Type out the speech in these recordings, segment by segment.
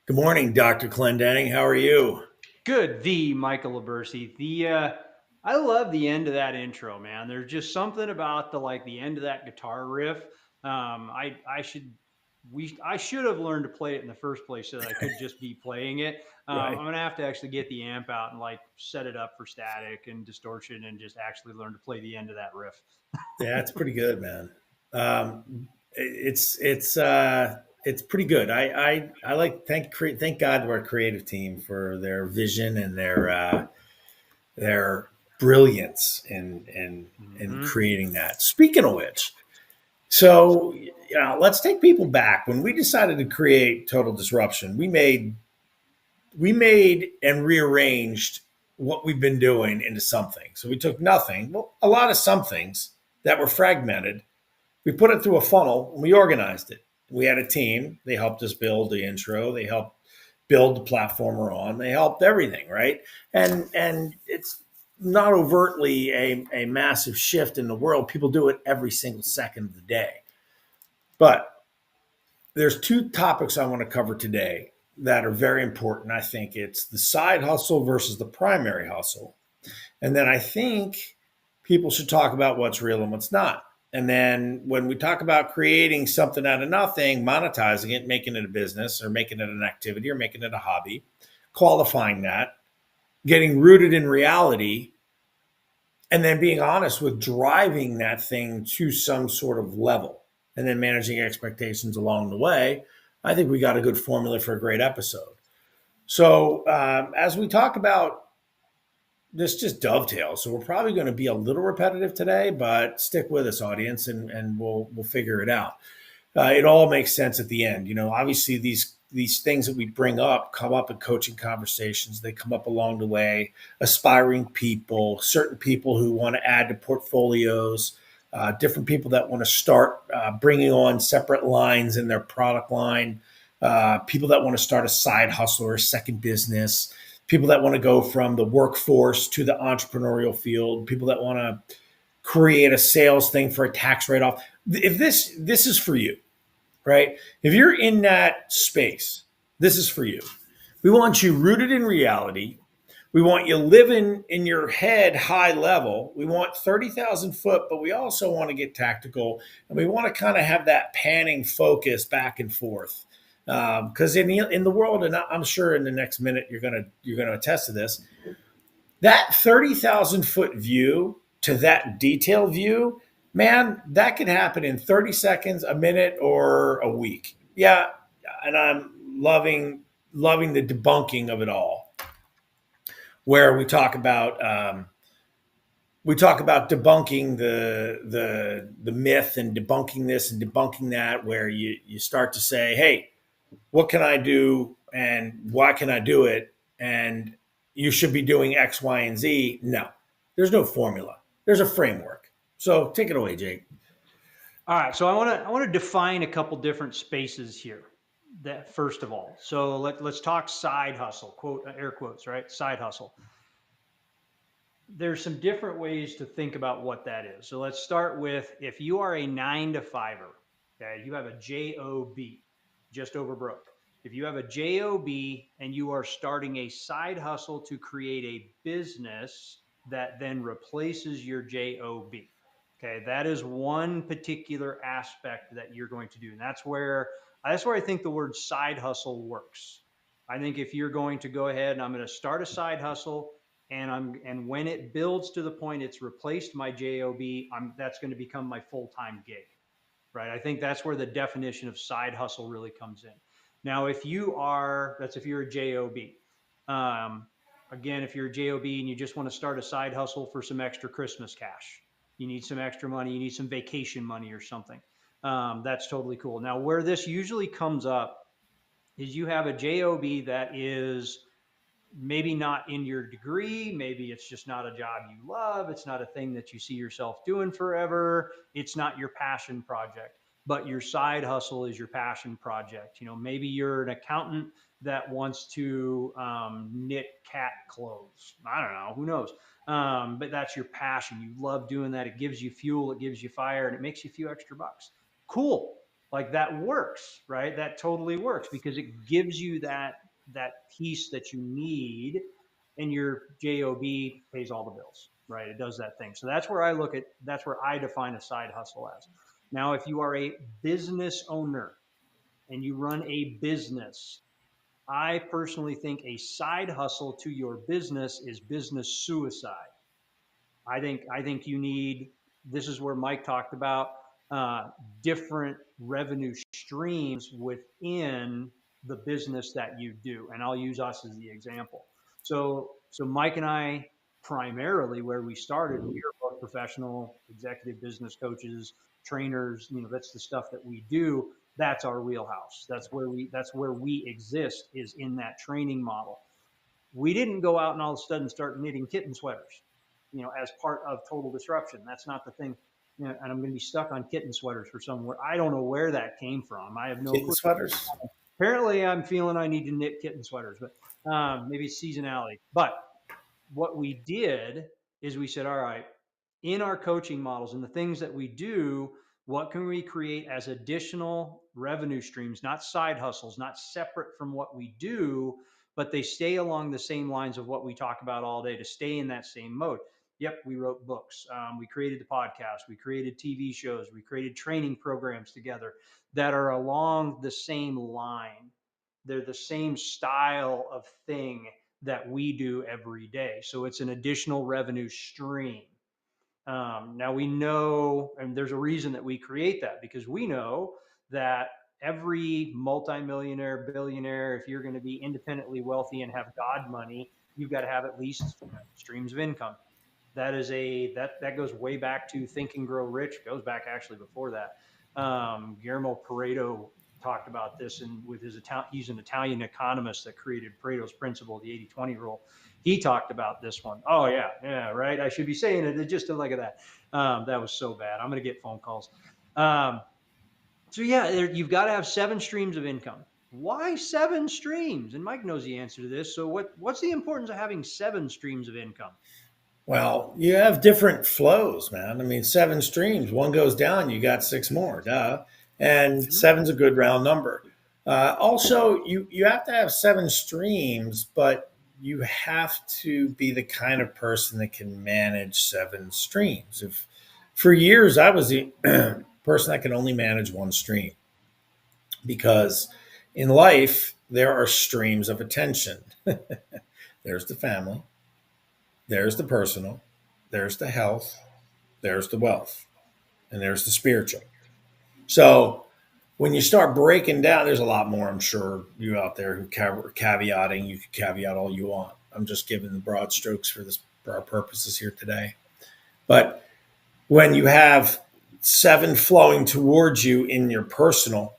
Good morning, Dr. Clendenning. How are you? Good, the Michael Libercci. I love the end of that intro, man. There's just something about the end of that guitar riff. I should I should have learned to play it in the first place so that I could just be playing it. Right. I'm gonna have to actually get the amp out and set it up for static and distortion and just actually learn to play the end of that riff. Yeah, it's pretty good, man. It's pretty good. I like thank God we're a creative team for their vision and their brilliance in Hmm. creating that. Speaking of which, so let's take people back. When we decided to create Total Disruption, we made and rearranged what we've been doing into something. So we took nothing, well, a lot of some things that were fragmented. We put it through a funnel and we organized it. We had a team. They helped us build the intro. They helped build the platform we're on. They helped everything, right? And it's not overtly a massive shift in the world. People do it every single second of the day. But there's two topics I want to cover today that are very important. I think it's the side hustle versus the primary hustle. And then I think people should talk about what's real and what's not. And then when we talk about creating something out of nothing, monetizing it, making it a business or making it an activity or making it a hobby, qualifying that, getting rooted in reality, and then being honest with driving that thing to some sort of level and then managing expectations along the way, I think we got a good formula for a great episode. So, as we talk about this, just dovetails. So, we're probably going to be a little repetitive today, but stick with us, audience, and we'll figure it out. It all makes sense at the end. Obviously these things that we bring up come up in coaching conversations. They come up along the way. Aspiring people, certain people who want to add to portfolios, different people that want to start bringing on separate lines in their product line, people that want to start a side hustle or a second business, people that want to go from the workforce to the entrepreneurial field, people that want to create a sales thing for a tax write-off. If this is for you, right? If you're in that space, this is for you. We want you rooted in reality. We want you living in your head high level. We want 30,000 foot, but we also want to get tactical and we want to kind of have that panning focus back and forth. Because in the world, and I'm sure in the next minute you're gonna attest to this, that 30,000 foot view to that detail view, man, that could happen in 30 seconds, a minute, or a week. Yeah. And I'm loving the debunking of it all, where we talk about debunking the myth and debunking this and debunking that, where you start to say, hey, what can I do and why can I do it? And you should be doing X, Y, and Z. No, there's no formula. There's a framework. So take it away, Jake. All right, so I want to define a couple different spaces here. That first of all, so let's talk side hustle, quote air quotes, right? Side hustle. There's some different ways to think about what that is. So let's start with if you are a 9 to 5er, okay, you have a job, just over broke. If you have a job and you are starting a side hustle to create a business that then replaces your job, okay, that is one particular aspect that you're going to do, and that's where I think the word side hustle works. I think if you're going to go ahead and I'm going to start a side hustle and when it builds to the point it's replaced my job, that's going to become my full-time gig, right? I think that's where the definition of side hustle really comes in. Now if you're a job. um, Again, if you're a job and you just want to start a side hustle for some extra Christmas cash, you need some extra money, you need some vacation money or something, that's totally cool. Now where this usually comes up is you have a job that is maybe not in your degree. Maybe it's just not a job you love. It's not a thing that you see yourself doing forever. It's not your passion project, but your side hustle is your passion project. Maybe you're an accountant that wants to knit cat clothes. I don't know. Who knows? But that's your passion. You love doing that. It gives you fuel, it gives you fire, and it makes you a few extra bucks. Cool. Like that works, right? That totally works because it gives you that piece that you need, and your job pays all the bills, right? It does that thing. So that's where that's where I define a side hustle as. Now if you are a business owner and you run a business, I personally think a side hustle to your business is business suicide. I think you need. This is where Mike talked about uh, different revenue streams within the business that you do, and I'll use us as the example. So Mike and I, primarily where we started, we are both professional executive business coaches, trainers. That's the stuff that we do. That's our wheelhouse. That's where we exist, is in that training model. We didn't go out and all of a sudden start knitting kitten sweaters, as part of total disruption. That's not the thing. And I'm going to be stuck on kitten sweaters for somewhere. I don't know where that came from. I have no Kitten clue. sweaters. Apparently, I'm feeling I need to knit kitten sweaters, but maybe it's seasonality. But what we did is we said, all right, in our coaching models and the things that we do, what can we create as additional revenue streams, not side hustles, not separate from what we do, but they stay along the same lines of what we talk about all day to stay in that same mode. Yep, we wrote books. We created the podcast. We created TV shows. We created training programs together that are along the same line. They're the same style of thing that we do every day. So it's an additional revenue stream. Now we know, and there's a reason that we create that, because we know that every multimillionaire, billionaire, if you're going to be independently wealthy and have God money, you've got to have at least streams of income. That goes way back to Think and Grow Rich. It goes back actually before that. Guillermo Pareto talked about this, and with he's an Italian economist that created Pareto's principle, the 80-20 rule. He talked about this one. Oh yeah, right. I should be saying it. Just to look at that. That was so bad. I'm going to get phone calls. So yeah, you've got to have 7 streams of income. Why 7 streams? And Mike knows the answer to this. So what's the importance of having 7 streams of income? Well, you have different flows, man. I mean, 7 streams, one goes down, you got 6 more, duh. And Mm-hmm. seven's a good round number. Also, you have to have 7 streams, but you have to be the kind of person that can manage 7 streams. If for years I was the person that can only manage 1 stream, because in life there are streams of attention. There's the family, there's the personal, there's the health, there's the wealth, and there's the spiritual. So when you start breaking down, there's a lot more, I'm sure, you out there who caveating. You can caveat all you want. I'm just giving the broad strokes for our purposes here today. But when you have 7 flowing towards you in your personal,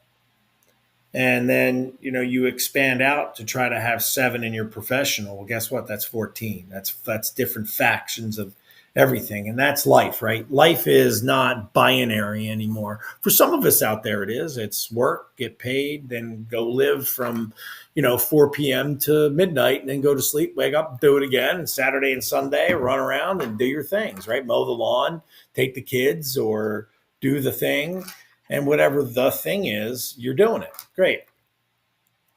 and then you expand out to try to have 7 in your professional, well, guess what? That's 14. That's different factions of everything, and that's life. Right? Life is not binary anymore. For some of us out there, it is. It's work, get paid, then go live from 4 p.m. to midnight, and then go to sleep, wake up, do it again, and Saturday and Sunday run around and do your things. Right? Mow the lawn, take the kids, or do the thing. And whatever the thing is, you're doing it. Great.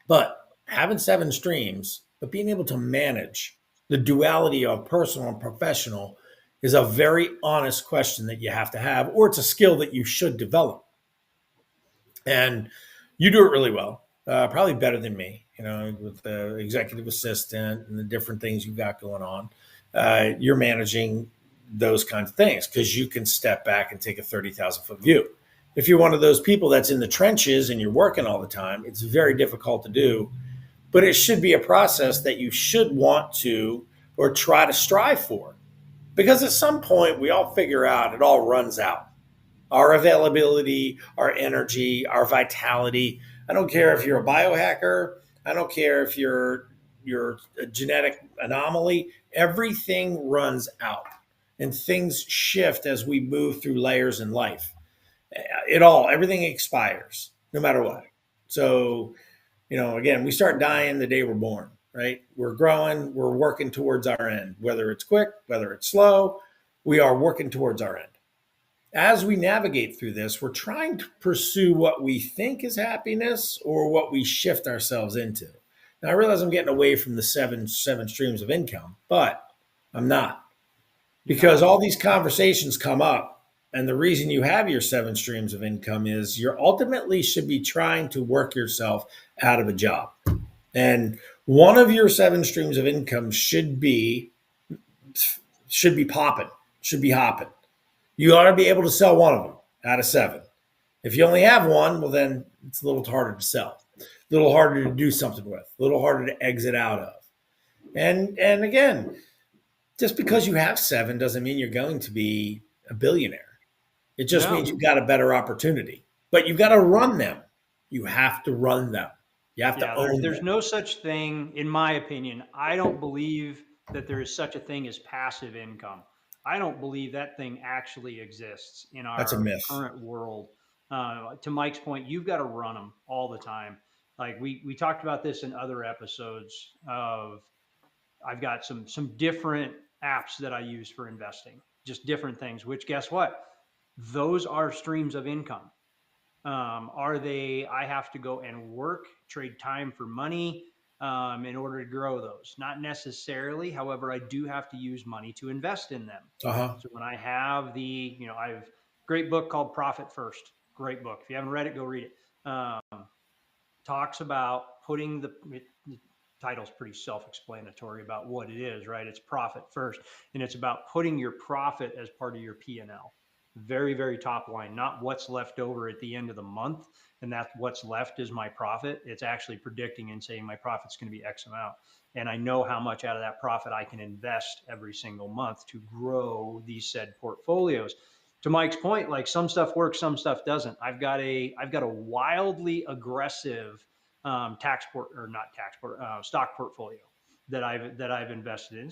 But having 7 streams, but being able to manage the duality of personal and professional is a very honest question that you have to have, or it's a skill that you should develop. And you do it really well, probably better than me, with the executive assistant and the different things you've got going on. You're managing those kinds of things because you can step back and take a 30,000-foot view. If you're one of those people that's in the trenches and you're working all the time, it's very difficult to do. But it should be a process that you should want to or try to strive for. Because at some point, we all figure out it all runs out. Our availability, our energy, our vitality. I don't care if you're a biohacker. I don't care if you're a genetic anomaly. Everything runs out and things shift as we move through layers in life. Everything expires no matter what. So, again, we start dying the day we're born, right? We're growing, we're working towards our end, whether it's quick, whether it's slow, we are working towards our end. As we navigate through this, we're trying to pursue what we think is happiness or what we shift ourselves into. Now, I realize I'm getting away from the seven streams of income, but I'm not, You're because not. all these conversations come up. And the reason you have your seven streams of income is you're ultimately should be trying to work yourself out of a job. And one of your seven streams of income should be popping, should be hopping. You ought to be able to sell one of them out of seven. If you only have one, well, then it's a little harder to sell, a little harder to do something with, a little harder to exit out of. And again, just because you have seven doesn't mean you're going to be a billionaire. It just means No. you've got a better opportunity. But you've got to run them. You have to run them. You have to Yeah, there's own there's them. no such thing, in my opinion. I don't believe that there is such a thing as passive income. I don't believe that thing actually exists in That's a our myth. current world. To Mike's point, you've got to run them all the time. Like we talked about this in other episodes of I've got some different apps that I use for investing, just different things. Which guess what? Those are streams of income. Are they, I have to go and work, trade time for money in order to grow those? Not necessarily. However, I do have to use money to invest in them. Uh huh. So when I have I've great book called Profit First. Great book. If you haven't read it, go read it. Talks about putting the title's pretty self-explanatory about what it is, right? It's profit first, and it's about putting your profit as part of your P&L. Very, very top line, not what's left over at the end of the month, and that's what's left is my profit. It's actually predicting and saying my profit's going to be X amount, and I know how much out of that profit I can invest every single month to grow these said portfolios. To Mike's point, like some stuff works, some stuff doesn't. I've got a wildly aggressive stock portfolio that I've invested in.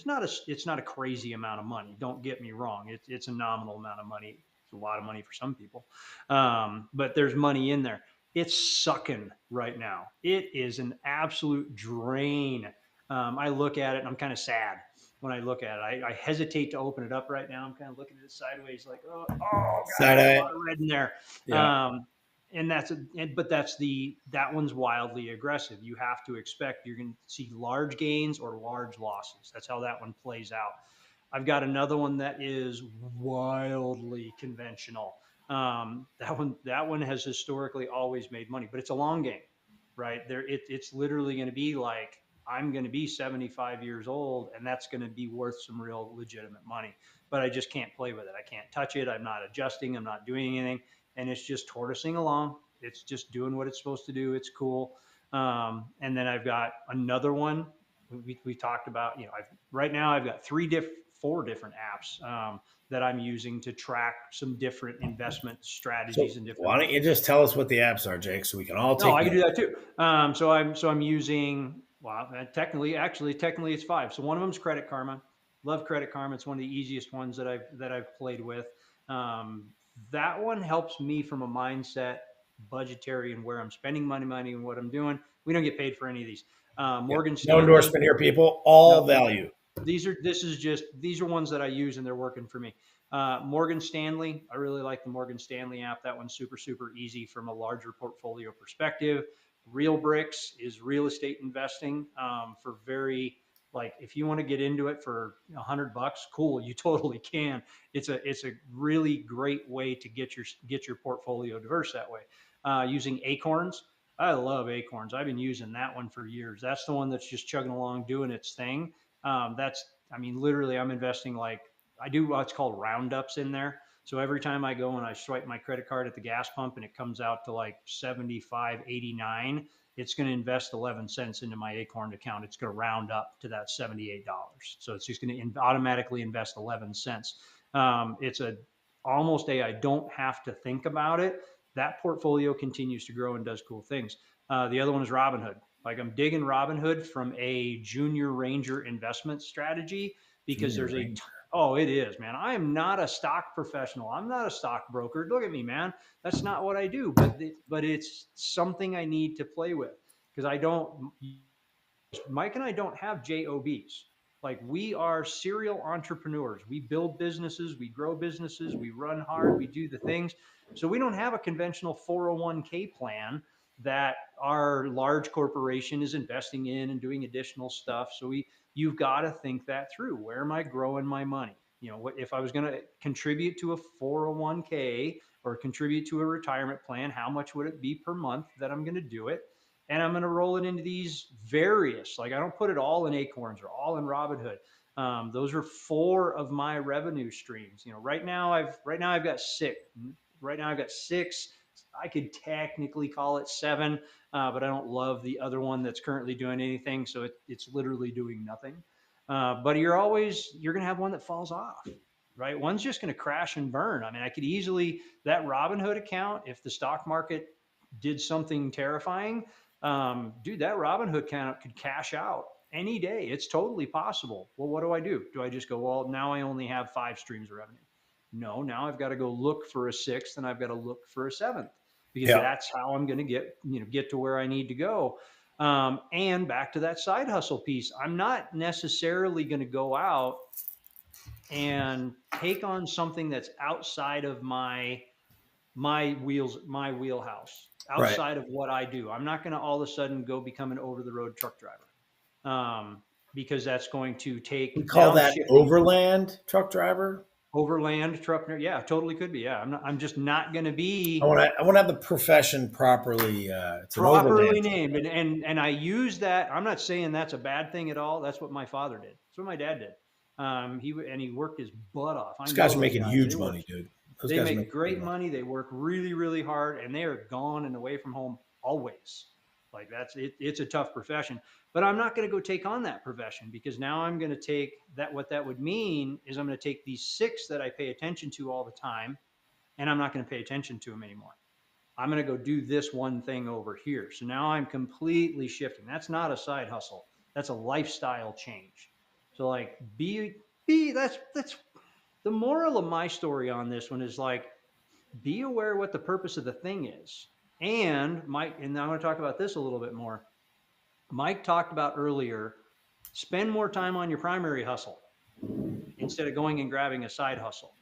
It's not a crazy amount of money. Don't get me wrong. It's a nominal amount of money. It's a lot of money for some people, but there's money in there. It's sucking right now. It is an absolute drain. I look at it and I'm kind of sad when I look at it. I hesitate to open it up right now. I'm kind of looking at it sideways, like, oh God, Side there's a eye. lot of red in there. Yeah. Um, and that one's wildly aggressive. You have to expect you're going to see large gains or large losses. That's how that one plays out. I've got another one that is wildly conventional. That one has historically always made money, but it's a long game, right? It's literally going to be like I'm going to be 75 years old, and that's going to be worth some real legitimate money. But I just can't play with it. I can't touch it. I'm not adjusting. I'm not doing anything, and it's just tortoising along. It's just doing what it's supposed to do. It's cool. And then I've got another one we talked about. Right now I've got four different apps that I'm using to track some different investment So strategies and different. why don't you just tell us what the apps are, Jake, so we can all No, take I can do notes? that too. So I'm using, well, technically it's five. So one of them is Credit Karma. Love Credit Karma. It's one of the easiest ones that I've played with. Um, that one helps me from a mindset, budgetary, and where I'm spending money, and what I'm doing. We don't get paid for any of these. Yeah. Morgan No Stanley. endorsement here, people. All No, value. these are ones that I use and they're working for me. Morgan Stanley, I really like the Morgan Stanley app. That one's super, super easy from a larger portfolio perspective. Real Bricks is real estate investing for very, like, if you want to get into it for $100, cool, you totally can. It's a really great way to get your portfolio diverse that way. Using Acorns, I love Acorns. I've been using that one for years. That's the one that's just chugging along, doing its thing. I mean, literally, I'm investing, like, I do what's called roundups in there. So every time I go and I swipe my credit card at the gas pump and it comes out to like 75.89, it's going to invest 11 cents into my Acorn account. It's going to round up to that $78. So it's just going to automatically invest 11 cents. It's I don't have to think about it. That portfolio continues to grow and does cool things. The other one is Robinhood. Like, I'm digging Robinhood from a junior ranger investment strategy because Junior there's Ranger. oh, it is, man. I am not a stock professional. I'm not a stockbroker. Look at me, man. That's not what I do. But it's something I need to play with because Mike and I don't have JOBs. Like we are serial entrepreneurs. We build businesses, we grow businesses, we run hard, we do the things. So we don't have a conventional 401k plan that our large corporation is investing in and doing additional stuff. So you've got to think that through. Where am I growing my money? You know, what if I was going to contribute to a 401k or contribute to a retirement plan, how much would it be per month that I'm going to do it? And I'm going to roll it into these various, like I don't put it all in Acorns or all in Robinhood. Those are 4 of my revenue streams. You know, right now I've got 6. Right now I've got 6. I could technically call it 7, but I don't love the other one that's currently doing anything. So it's literally doing nothing. But you're going to have one that falls off, right? One's just going to crash and burn. I mean, I could easily, that Robinhood account, if the stock market did something terrifying, dude, that Robinhood account could cash out any day. It's totally possible. Well, what do? Do I just go, well, now I only have 5 streams of revenue? No, now I've got to go look for a 6th and I've got to look for a 7th because Yeah. that's how I'm going to get to where I need to go. And back to that side hustle piece, I'm not necessarily going to go out and take on something that's outside of my wheelhouse, Right. outside of what I do. I'm not going to all of a sudden go become an over the road truck driver, because that's going to We take, call now I'm that shifting overland truck driver. overland truck. Yeah, totally could be. Yeah, I'm just not going to I be want to. I want to have the profession properly. It's an properly overland named. trucker. And I use that. I'm not saying that's a bad thing at all. That's what my father did. That's what my dad did. He worked his butt off. I Those know guys are those making guys. huge money, dude. Those They guys are make making big great money. money. They work really, really hard, and they are gone and away from home always. Like that's it. It's a tough profession, but I'm not going to go take on that profession because now I'm going to take that. What that would mean is I'm going to take these 6 that I pay attention to all the time, and I'm not going to pay attention to them anymore. I'm going to go do this one thing over here. So now I'm completely shifting. That's not a side hustle. That's a lifestyle change. So like that's the moral of my story on this one is like, be aware what the purpose of the thing is. And Mike, and I'm going to talk about this a little bit more. Mike talked about earlier, spend more time on your primary hustle instead of going and grabbing a side hustle.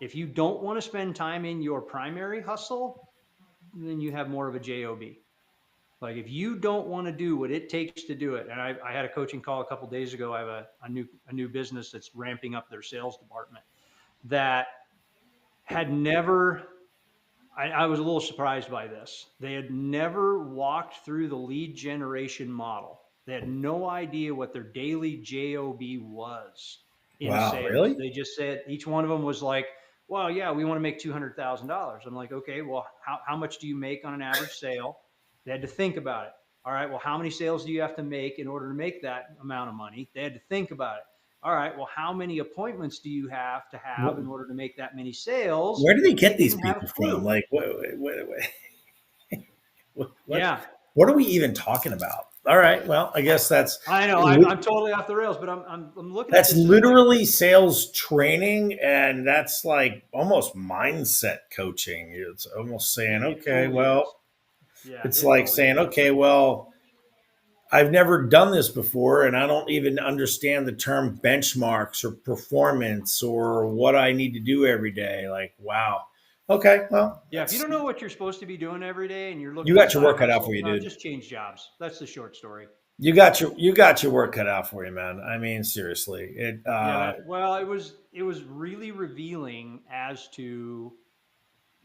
If you don't want to spend time in your primary hustle, then you have more of a job. Like if you don't want to do what it takes to do it, and I had a coaching call a couple of days ago. I have a new business that's ramping up their sales department that had never, I was a little surprised by this. They had never walked through the lead generation model. They had no idea what their daily job was in Wow, sales. really? They just said each one of them was like, well, yeah, we want to make $200,000. I'm like, okay, well, how much do you make on an average sale? They had to think about it. All right, well, how many sales do you have to make in order to make that amount of money? They had to think about it. All right, well, how many appointments do you have to have in order to make that many sales? Where do they They get these didn't have a people from? clue. Like, what, Yeah, what are we even talking about? All right. Well, I guess I know. I'm totally off the rails, but I'm looking at that's this as like, literally sales training, and that's like almost mindset coaching. It's almost saying, it okay, totally is. well, Yeah, it's it like totally saying, is. okay, well, I've never done this before, and I don't even understand the term benchmarks or performance or what I need to do every day. Like, wow. Okay, well, Yeah, if you don't know what you're supposed to be doing every day and you're you looking at got your side work cut out for hustle, you, no, dude. just change jobs. That's the short story. You got your work cut out for you, man. I mean, seriously. Yeah, that well, it was really revealing as to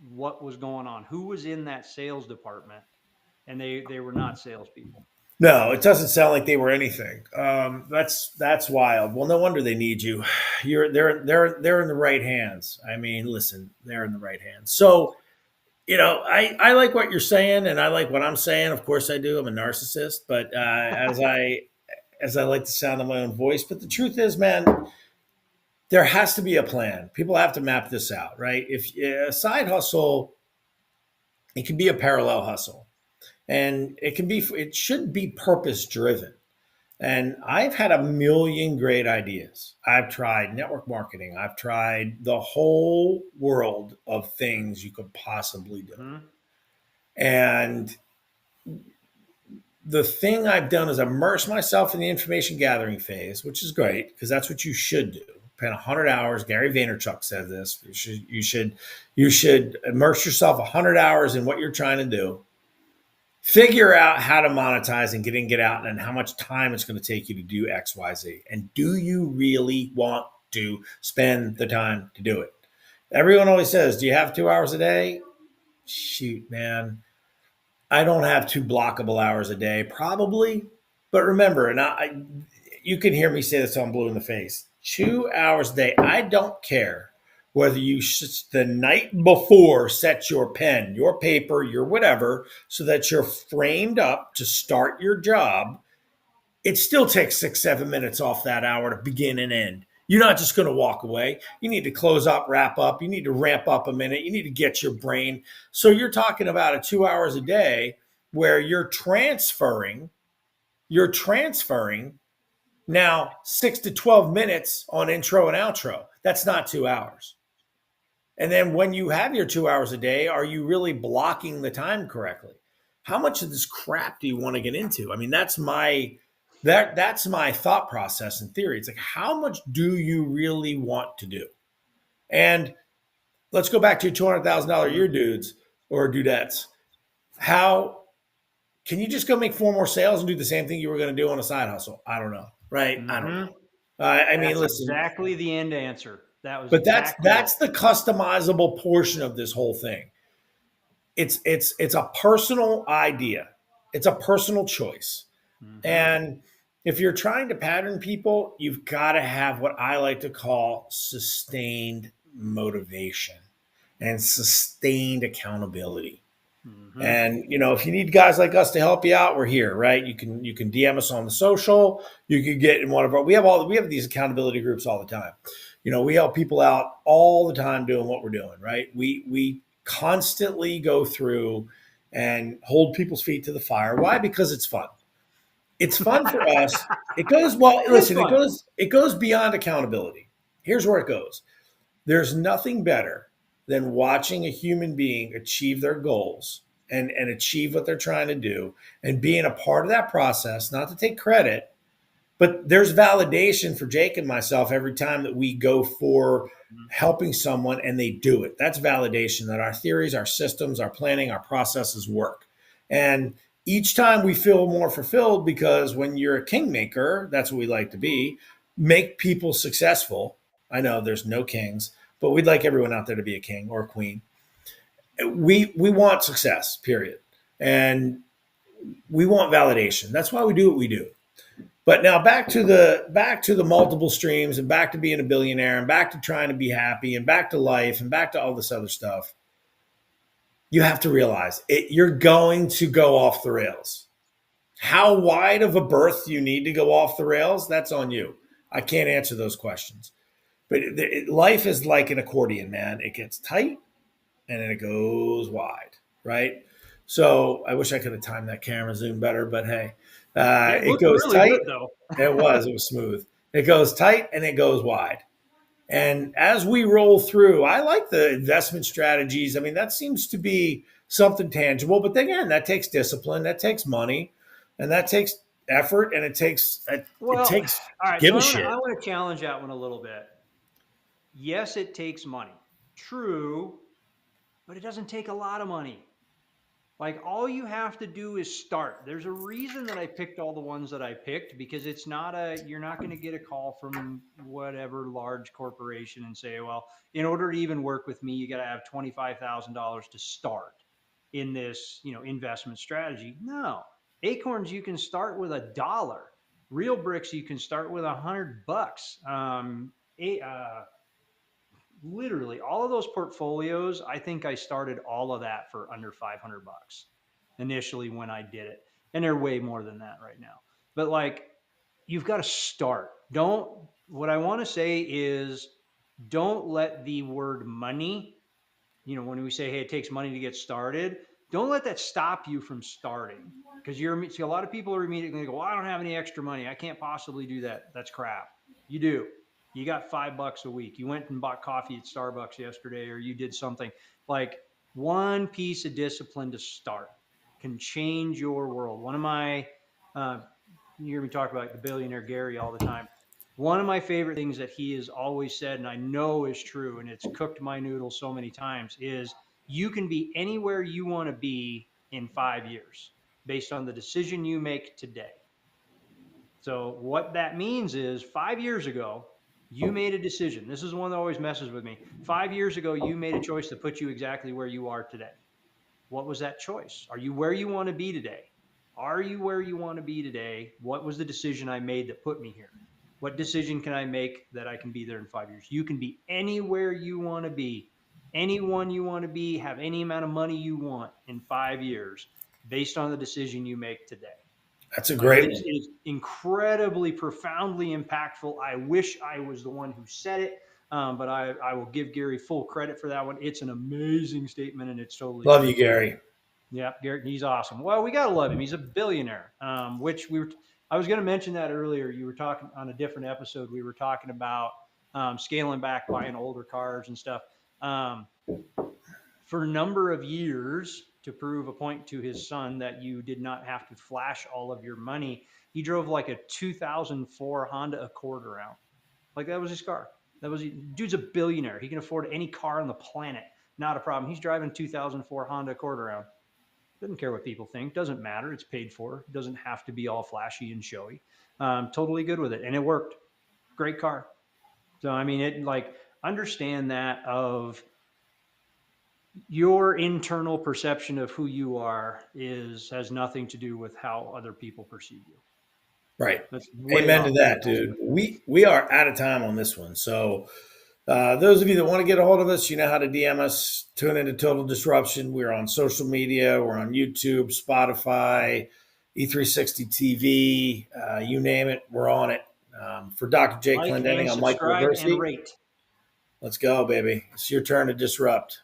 what was going on, who was in that sales department, and they were not salespeople. No, it doesn't sound like they were anything. That's wild. Well, no wonder they need you. They're in the right hands. I mean, listen, they're in the right hands. So, I like what you're saying, and I like what I'm saying. Of course, I do. I'm a narcissist, but as I like the sound of my own voice. But the truth is, man, there has to be a plan. People have to map this out, right? If a side hustle, it can be a parallel hustle, and it should be purpose driven. And I've had a million great ideas. I've tried network marketing. I've tried the whole world of things you could possibly do. Hmm. And the thing I've done is immerse myself in the information gathering phase, which is great because that's what you should do. Spend 100 hours. Gary Vaynerchuk said this. You should immerse yourself 100 hours in what you're trying to do. Figure out how to monetize and get in, get out, and how much time it's going to take you to do X, Y, Z. And do you really want to spend the time to do it? Everyone always says, "Do you have 2 hours a day?" Shoot, man, I don't have two blockable hours a day, probably. But remember, you can hear me say this till I'm blue in the face. 2 hours a day. I don't care whether you the night before set your pen, your paper, your whatever, so that you're framed up to start your job. It still takes 6, 7 minutes off that hour to begin and end. You're not just going to walk away. You need to close up, wrap up. You need to ramp up a minute. You need to get your brain. So you're talking about a 2 hours a day where you're transferring now 6 to 12 minutes on intro and outro. That's not 2 hours. And then when you have your 2 hours a day, are you really blocking the time correctly? How much of this crap do you want to get into? I mean, that's my thought process and theory. It's like, how much do you really want to do? And let's go back to your $200,000 a year dudes or dudettes. How can you just go make 4 more sales and do the same thing you were going to do on a side hustle? I don't know. Right? I don't know. I mean, That's listen, exactly the end answer. That was but that's exactly that's the customizable portion of this whole thing. It's a personal idea. It's a personal choice. And if you're trying to pattern people, you've got to have what I like to call sustained motivation and sustained accountability. And if you need guys like us to help you out, we're here, right? You can DM us on the social. You can get in one of our. We have these accountability groups all the time. We help people out all the time doing what we're doing, right? We constantly go through and hold people's feet to the fire. Why? Because it's fun. It's fun for us. It goes well. It is Listen, it fun. goes beyond accountability. Here's where it goes. There's nothing better than watching a human being achieve their goals and achieve what they're trying to do and being a part of that process, not to take credit, but there's validation for Jake and myself every time that we go for helping someone and they do it. That's validation that our theories, our systems, our planning, our processes work. And each time we feel more fulfilled because when you're a kingmaker, that's what we like to be, make people successful. I know there's no kings, but we'd like everyone out there to be a king or a queen. We want success, period. And we want validation. That's why we do what we do. But now back to the multiple streams and back to being a billionaire and back to trying to be happy and back to life and back to all this other stuff. You have to realize you're going to go off the rails. How wide of a berth you need to go off the rails, that's on you. I can't answer those questions. But life is like an accordion, man. It gets tight and then it goes wide, right? So I wish I could have timed that camera zoom better, but hey, It it looked goes really tight. good though. It was smooth. It goes tight and it goes wide. And as we roll through, I like the investment strategies. I mean, that seems to be something tangible, but again, that takes discipline, that takes money, and that takes effort, and it takes Well, all right. give So a I shit. want to challenge that one a little bit. Yes, it takes money. True, but it doesn't take a lot of money. Like all you have to do is start. There's a reason that I picked all the ones that I picked because you're not going to get a call from whatever large corporation and say, well, in order to even work with me, you got to have $25,000 to start in this, investment strategy. No, Acorns, you can start with $1. Real Bricks, you can start with $100. Literally all of those portfolios, I think I started all of that for under 500 bucks initially when I did it. And they're way more than that right now. But like, you've got to start. What I want to say is don't let the word money, when we say, hey, it takes money to get started, don't let that stop you from starting. Because a lot of people are immediately go, well, I don't have any extra money. I can't possibly do that. That's crap. You do. You got $5 a week. You went and bought coffee at Starbucks yesterday, or you did something like one piece of discipline to start. can change your world. One of my, you hear me talk about the billionaire Gary all the time. One of my favorite things that he has always said, and I know is true, and it's cooked my noodles so many times, is you can be anywhere you want to be in 5 years based on the decision you make today. So what that means is 5 years ago, you made a decision. This is one that always messes with me. 5 years ago, you made a choice that put you exactly where you are today. What was that choice? Are you where you want to be today? Are you where you want to be today? What was the decision I made that put me here? What decision can I make that I can be there in 5 years? You can be anywhere you want to be, anyone you want to be, have any amount of money you want in 5 years based on the decision you make today. That's a Like great it one. is incredibly profoundly impactful. I wish I was the one who said it, but I will give Gary full credit for that one. It's an amazing statement, and it's totally Love true. you, Gary. Yeah, Gary, he's awesome. Well, we gotta love him. He's a billionaire. Which we were. I was going to mention that earlier. You were talking on a different episode. We were talking about scaling back, buying older cars and stuff. Um, for a number of years, to prove a point to his son that you did not have to flash all of your money, he drove like a 2004 Honda Accord around. Like that was his car. Dude's a billionaire. He can afford any car on the planet. Not a problem. He's driving a 2004 Honda Accord around. Doesn't care what people think. Doesn't matter. It's paid for. Doesn't have to be all flashy and showy. Totally good with it, and it worked. Great car. So I mean, it like understand that of your internal perception of who you are has nothing to do with how other people perceive you. Right. That's way Amen to off base that, dude. ultimately. We are out of time on this one. So those of you that want to get a hold of us, you know how to DM us. Tune into Total Disruption. We're on social media. We're on YouTube, Spotify, E360 TV. You name it, we're on it. For Dr. J. Like Clendenning, and I'm Michael subscribe and Libercci. rate. Let's go, baby. It's your turn to disrupt.